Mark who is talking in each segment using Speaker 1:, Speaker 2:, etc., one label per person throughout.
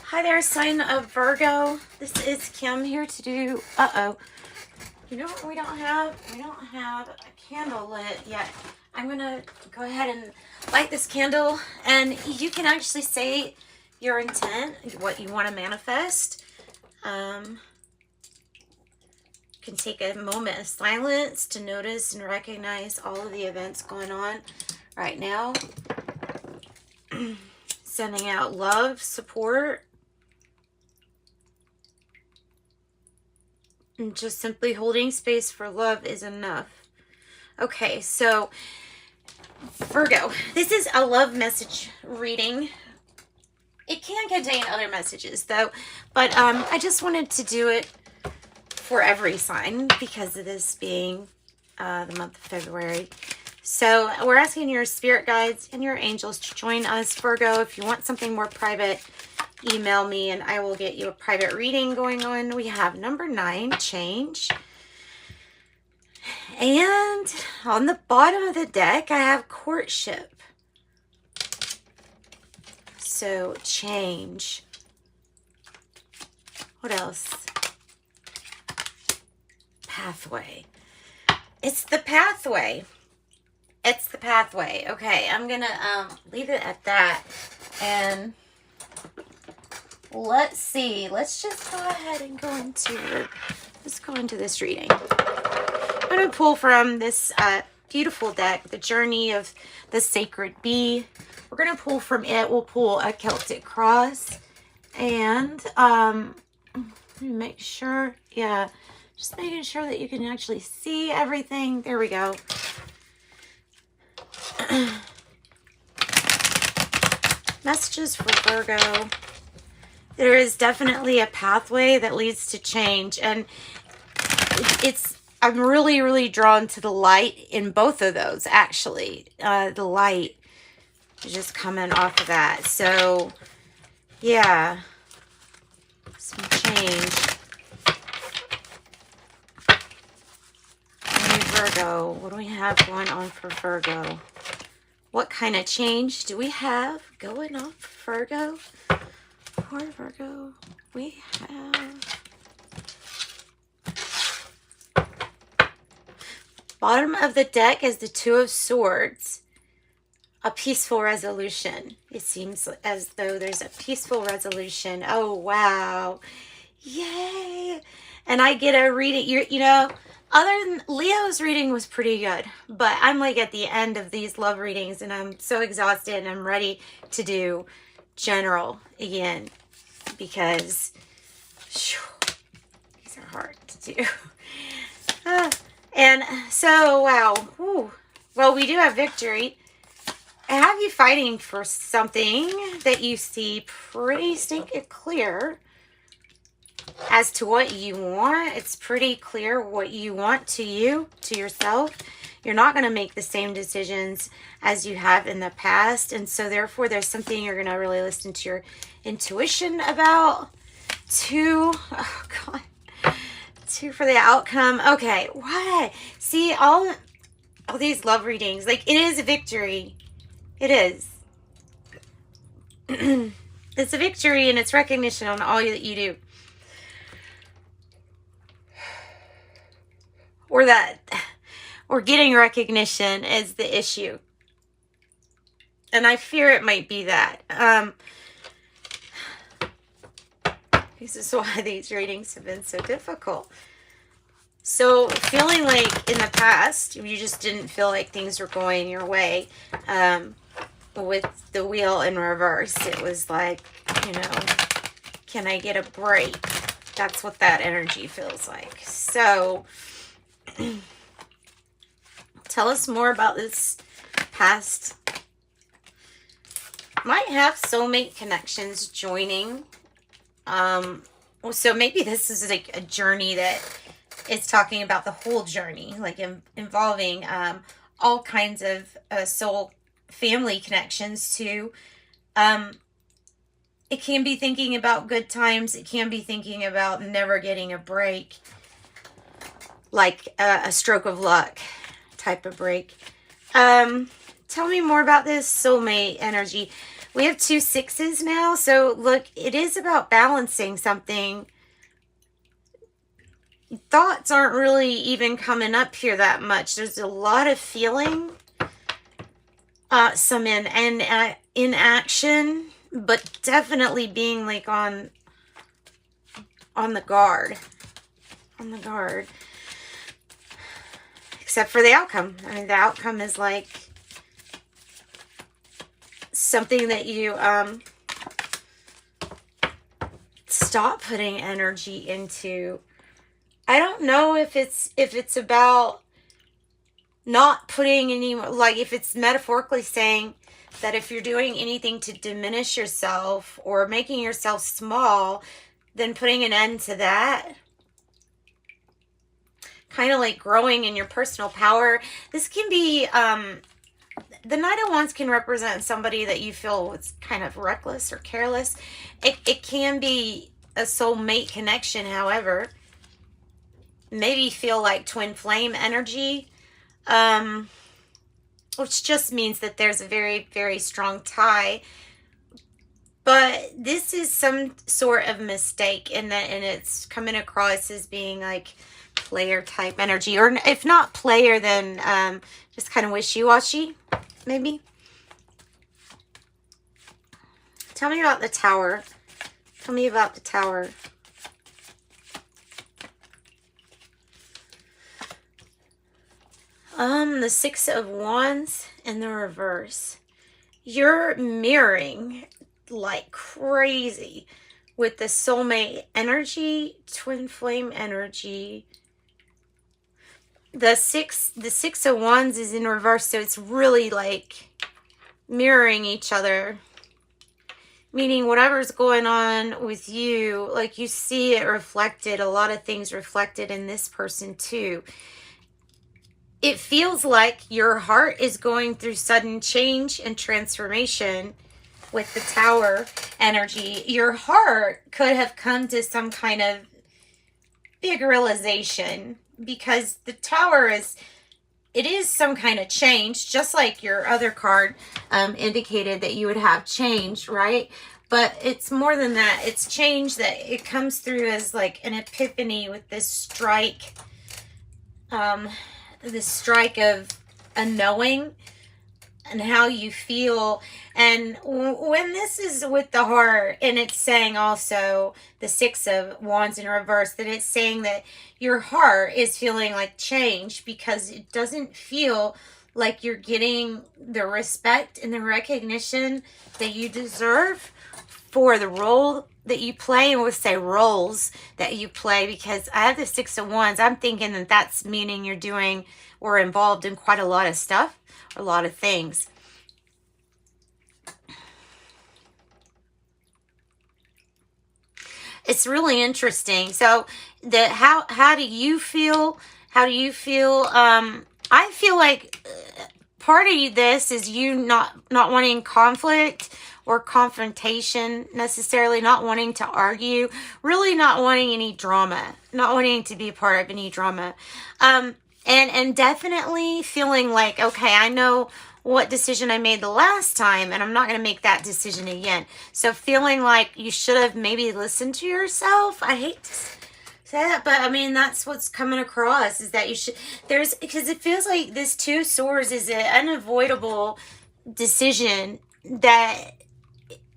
Speaker 1: Hi there, sign of Virgo. This is Kim here to do, you know what we don't have? We don't have a candle lit yet. I'm going to go ahead and light this candle, and you can actually say your intent, what you want to manifest. You can take a moment of silence to notice and recognize all of the events going on right now. Sending out love, support, and just simply holding space for love is enough. Okay, so Virgo, this is a love message reading. It can contain other messages though, but I just wanted to do it for every sign because of this being the month of February. So we're asking your spirit guides and your angels to join us, Virgo. If you want something more private, email me and I will get you a private reading going on. We have number 9, change. And on the bottom of the deck, I have courtship. So change. What else? Pathway. It's the pathway. It's the pathway. Okay, I'm going to leave it at that. And let's see. Let's just go ahead and go into this reading. I'm going to pull from this beautiful deck, The Journey of the Sacred Bee. We're going to pull from it. We'll pull a Celtic cross. And make sure, yeah, just making sure that you can actually see everything. There we go. Messages for Virgo. There is definitely a pathway that leads to change, and I'm really, really drawn to the light in both of those, actually. The light is just coming off of that. So, yeah, some change. Virgo, what do we have going on for Virgo? What kind of change do we have going on for Virgo? For Virgo, we have bottom of the deck is the Two of Swords. A peaceful resolution. It seems as though there's a peaceful resolution. Oh, wow. Yay. And I get a reading. You know, other than Leo's reading was pretty good, but I'm like at the end of these love readings and I'm so exhausted and I'm ready to do general again because these are hard to do. And so, wow. Whew. Well, we do have victory. I have you fighting for something that you see pretty stinking clear. As to what you want, it's pretty clear what you want to you, to yourself. You're not going to make the same decisions as you have in the past. And so therefore, there's something you're going to really listen to your intuition about. 2, oh God, 2 for the outcome. Okay, what? See, all these love readings, like it is a victory. It is. It's a victory and it's recognition on all that you do. Or getting recognition is the issue. And I fear it might be that. This is why these readings have been so difficult. So feeling like in the past, you just didn't feel like things were going your way. With the wheel in reverse, it was like, you know, can I get a break? That's what that energy feels like. So tell us more about this past. Might have soulmate connections joining. So maybe this is like a journey that it's talking about the whole journey, like involving all kinds of soul family connections too. It can be thinking about good times. It can be thinking about never getting a break, like a stroke of luck type of break. Tell me more about this soulmate energy. We have 2 6s now. So look, it is about balancing something. Thoughts aren't really even coming up here that much. There's a lot of feeling, some in action, but definitely being like on the guard. On the guard. Except for the outcome. I mean, the outcome is like something that you stop putting energy into. I don't know if it's about not putting any, like if it's metaphorically saying that if you're doing anything to diminish yourself or making yourself small, then putting an end to that. Kind of like growing in your personal power. This can be, the Knight of Wands can represent somebody that you feel is kind of reckless or careless. It can be a soulmate connection, however. Maybe feel like twin flame energy, which just means that there's a very, very strong tie. But this is some sort of mistake in that, and it's coming across as being like player type energy, or if not player, then just kind of wishy-washy, maybe. Tell me about the Tower. Tell me about the Tower. The 6 of Wands in the reverse. You're mirroring like crazy with the soulmate energy, twin flame energy. The six of Wands is in reverse, so it's really like mirroring each other. Meaning whatever's going on with you, like you see it reflected, a lot of things reflected in this person too. It feels like your heart is going through sudden change and transformation with the Tower energy. Your heart could have come to some kind of big realization, because the Tower is some kind of change, just like your other card indicated that you would have change, right? But it's more than that. It's change that it comes through as like an epiphany with this strike. This strike of a knowing and how you feel. And when this is with the heart, and it's saying also the 6 of Wands in reverse, that it's saying that your heart is feeling like change, because it doesn't feel like you're getting the respect and the recognition that you deserve for the role that you play. And we'll say roles that you play, because I have the 6 of Wands. I'm thinking that that's meaning you're doing or involved in quite a lot of stuff, a lot of things. It's really interesting. So how do you feel? How do you feel? I feel like part of this is you not wanting conflict or confrontation necessarily, not wanting to argue, really not wanting any drama, not wanting to be a part of any drama. And definitely feeling like, okay, I know what decision I made the last time, and I'm not going to make that decision again. So feeling like you should have maybe listened to yourself. I hate to say that, but I mean, that's what's coming across, is that you should, because it feels like this 2 swords is an unavoidable decision that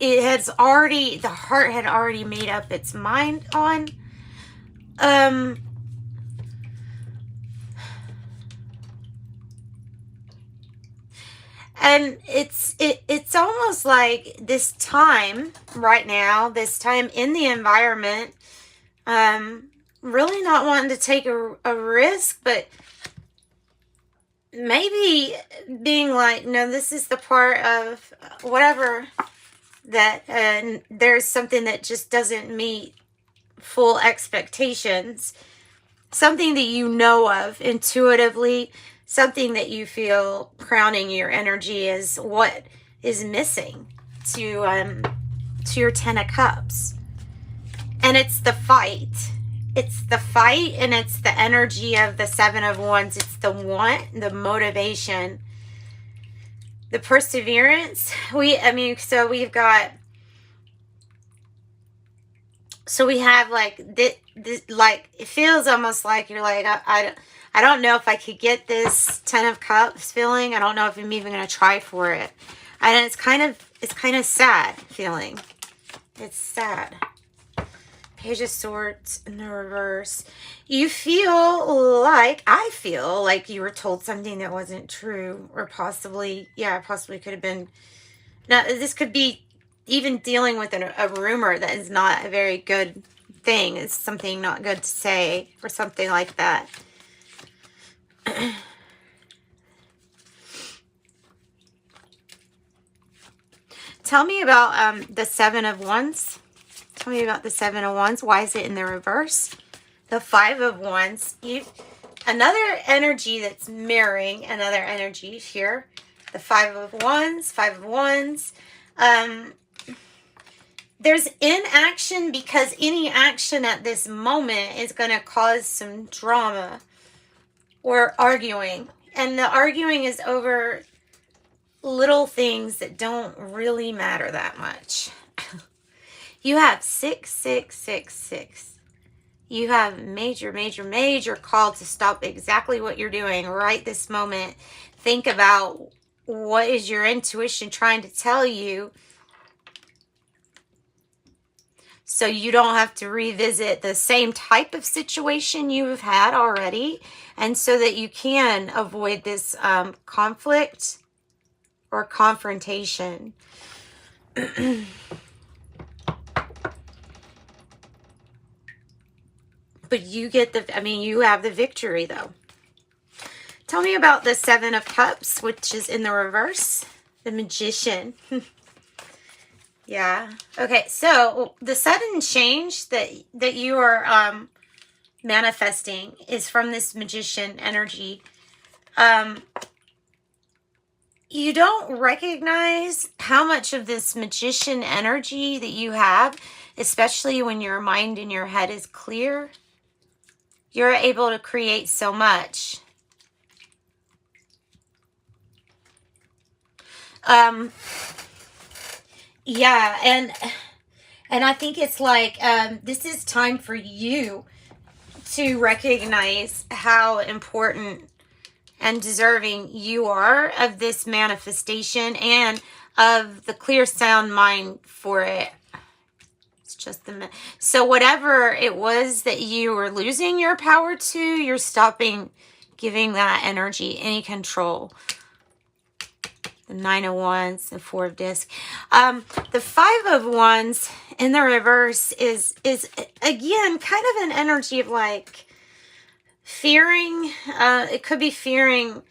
Speaker 1: it has already, the heart had already made up its mind on. And it's almost like this time right now, this time in the environment, really not wanting to take a risk, but maybe being like, no, this is the part of whatever that there's something that just doesn't meet full expectations. Something that you know of intuitively, something that you feel crowning your energy is what is missing to your 10 of Cups. And it's the fight. It's the fight, and it's the energy of the 7 of Wands. It's the want, the motivation. The perseverance. So we have like this, like it feels almost like you're like I don't know if I could get this 10 of Cups feeling. I don't know if I'm even going to try for it. And it's kind of sad feeling. It's sad. Page of Swords in the reverse. I feel like you were told something that wasn't true, or possibly could have been. Now, this could be even dealing with a rumor that is not a very good thing. It's something not good to say, or something like that. Tell me about the Seven of Wands. Tell me about the Seven of Wands. Why is it in the reverse? The Five of Wands. Another energy that's mirroring another energy here. The Five of Wands. Five of Wands. There's inaction, because any action at this moment is going to cause some drama or arguing. And the arguing is over little things that don't really matter that much. You have 6. You have major call to stop exactly what you're doing right this moment. Think about what is your intuition trying to tell you, so you don't have to revisit the same type of situation you've had already, and so that you can avoid this conflict or confrontation. But you get you have the victory, though. Tell me about the Seven of Cups, which is in the reverse. The Magician. Yeah. Okay, so the sudden change that you are manifesting is from this Magician energy. You don't recognize how much of this Magician energy that you have, especially when your mind and your head is clear. You're able to create so much. Yeah, and I think it's like this is time for you to recognize how important and deserving you are of this manifestation and of the clear sound mind for it. It's just so whatever it was that you were losing your power to, you're stopping giving that energy any control. The Nine of Wands, the Four of Discs. The Five of Wands in the reverse is again kind of an energy of like fearing. It could be fearing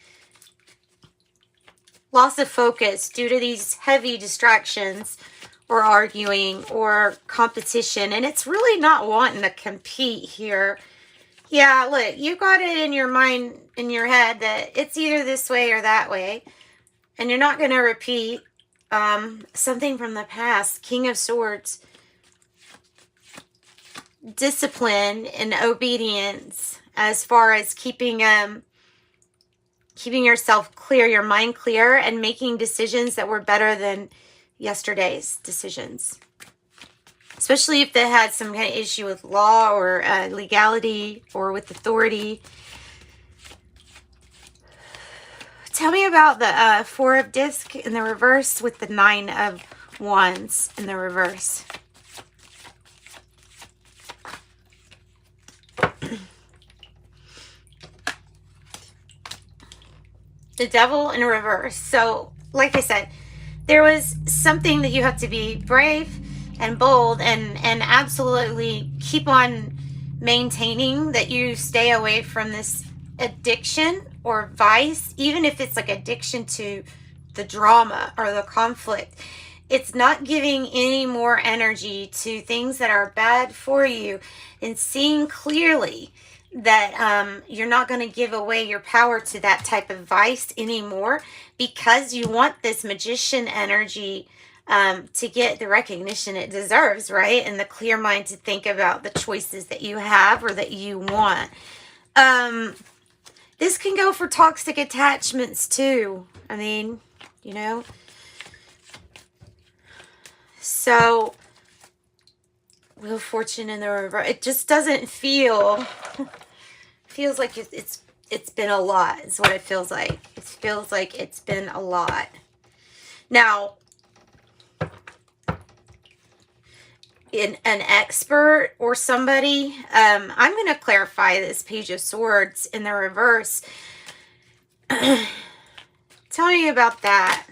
Speaker 1: loss of focus due to these heavy distractions, or arguing, or competition. And it's really not wanting to compete here. Yeah, look, you got it in your mind, in your head, that it's either this way or that way. And you're not going to repeat something from the past. King of Swords. Discipline and obedience as far as keeping yourself clear, your mind clear, and making decisions that were better than yesterday's decisions. Especially if they had some kind of issue with law or legality or with authority. Tell me about the Four of Discs in the reverse with the Nine of Wands in the reverse. The Devil in reverse. So, like I said, there was something that you have to be brave and bold and absolutely keep on maintaining, that you stay away from this addiction or vice, even if it's like addiction to the drama or the conflict. It's not giving any more energy to things that are bad for you, and seeing clearly that you're not going to give away your power to that type of vice anymore, because you want this Magician energy to get the recognition it deserves, right? And the clear mind to think about the choices that you have or that you want. This can go for toxic attachments too. I mean, you know? So, Wheel of Fortune in the reverse, it just doesn't feel, feels like it's been a lot, is what it feels like. It feels like it's been a lot. Now, in an expert or somebody, I'm going to clarify this Page of Swords in the reverse. Tell me about that.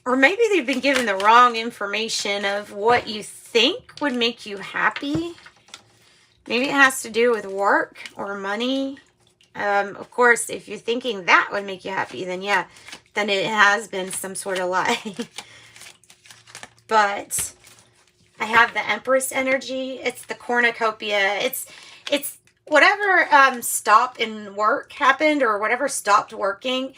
Speaker 1: Or maybe they've been given the wrong information of what you think would make you happy. Maybe it has to do with work or money. Of course, if you're thinking that would make you happy, then yeah, then it has been some sort of lie. But I have the Empress energy. It's the cornucopia. It's whatever stop in work happened, or whatever stopped working.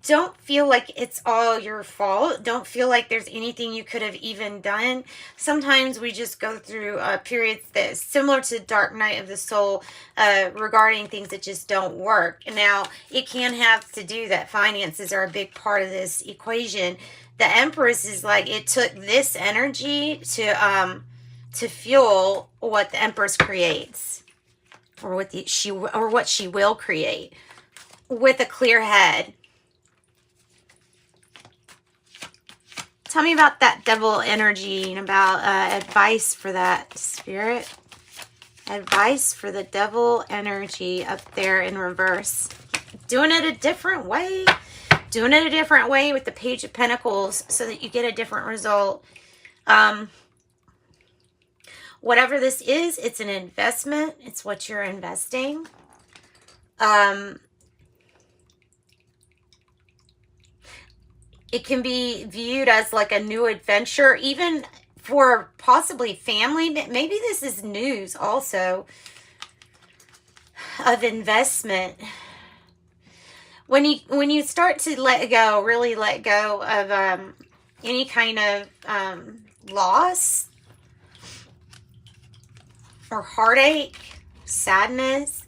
Speaker 1: Don't feel like it's all your fault. Don't feel like there's anything you could have even done. Sometimes we just go through periods that's similar to Dark Night of the Soul, regarding things that just don't work. Now, it can have to do that finances are a big part of this equation. The Empress is like, it took this energy to fuel what the Empress creates, or what she will create, with a clear head. Tell me about that Devil energy and about advice for that, Spirit. Advice for the Devil energy up there in reverse. Doing it a different way. Doing it a different way with the Page of Pentacles so that you get a different result. Whatever this is, it's an investment. It's what you're investing. It can be viewed as like a new adventure, even for possibly family. Maybe this is news also of investment. When you start to let go, really let go of any kind of loss or heartache, sadness,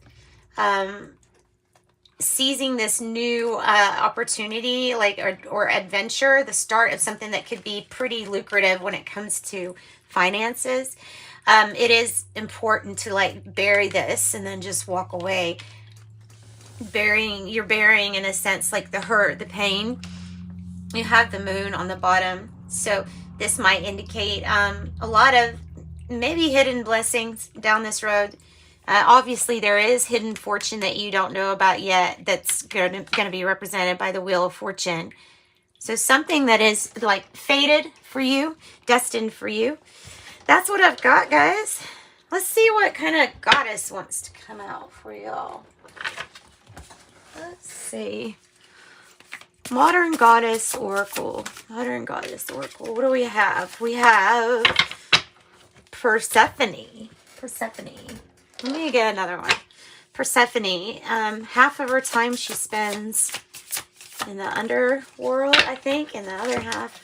Speaker 1: seizing this new opportunity, like or adventure, the start of something that could be pretty lucrative when it comes to finances. It is important to like bury this and then just walk away. You're burying in a sense like the hurt, the pain. You have the moon on the bottom, so this might indicate a lot of maybe hidden blessings down this road. Obviously there is hidden fortune that you don't know about yet, that's going to be represented by the Wheel of Fortune. So something that is like fated for you, destined for you. That's what I've got, guys. Let's see what kind of goddess wants to come out for y'all. Let's see. Modern Goddess Oracle. Modern Goddess Oracle. What do we have? We have Persephone. Let me get another one. Persephone. Half of her time she spends in the underworld, I think, and the other half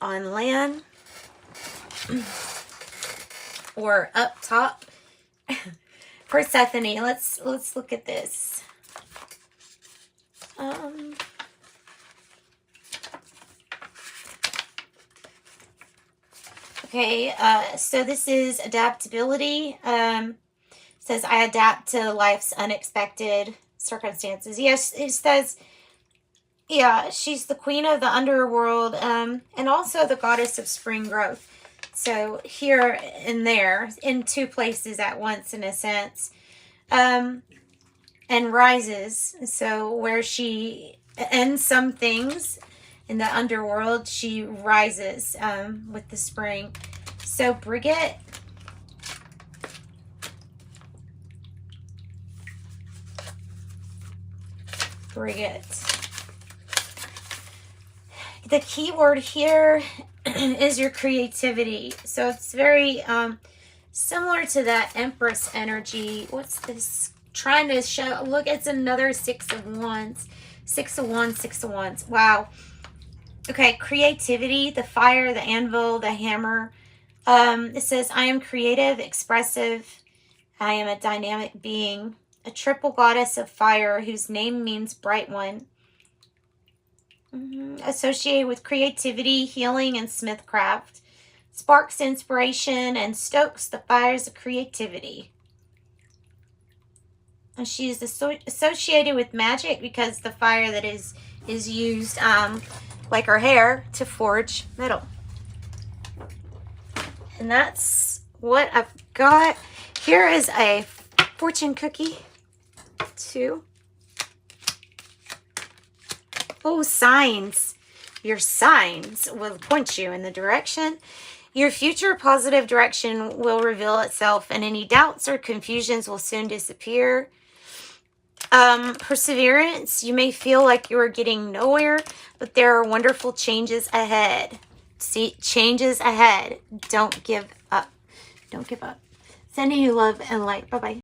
Speaker 1: on land or up top. Persephone. Let's look at this. Okay, so this is adaptability. Says, I adapt to life's unexpected circumstances. Yes, it says, yeah, she's the queen of the underworld, and also the goddess of spring growth. So here and there, in two places at once, in a sense. And rises. So where she ends some things in the underworld, she rises with the spring. So Brigette. The key word here is your creativity. So it's very similar to that Empress energy. What's this? Trying to show. Look, it's another Six of Wands. Six of Wands, Six of Wands. Wow. Okay, creativity, the fire, the anvil, the hammer. It says, I am creative, expressive. I am a dynamic being. A triple goddess of fire whose name means bright one. Associated with creativity, healing, and smithcraft. Sparks inspiration and stokes the fires of creativity. And she is associated with magic because the fire that is used, like her hair, to forge metal. And that's what I've got. Here is a fortune cookie, too. Oh, signs. Your signs will point you in the direction. Your future positive direction will reveal itself, and any doubts or confusions will soon disappear. Perseverance. You may feel like you are getting nowhere, but there are wonderful changes ahead. See, changes ahead. Don't give up. Don't give up. Sending you love and light. Bye-bye.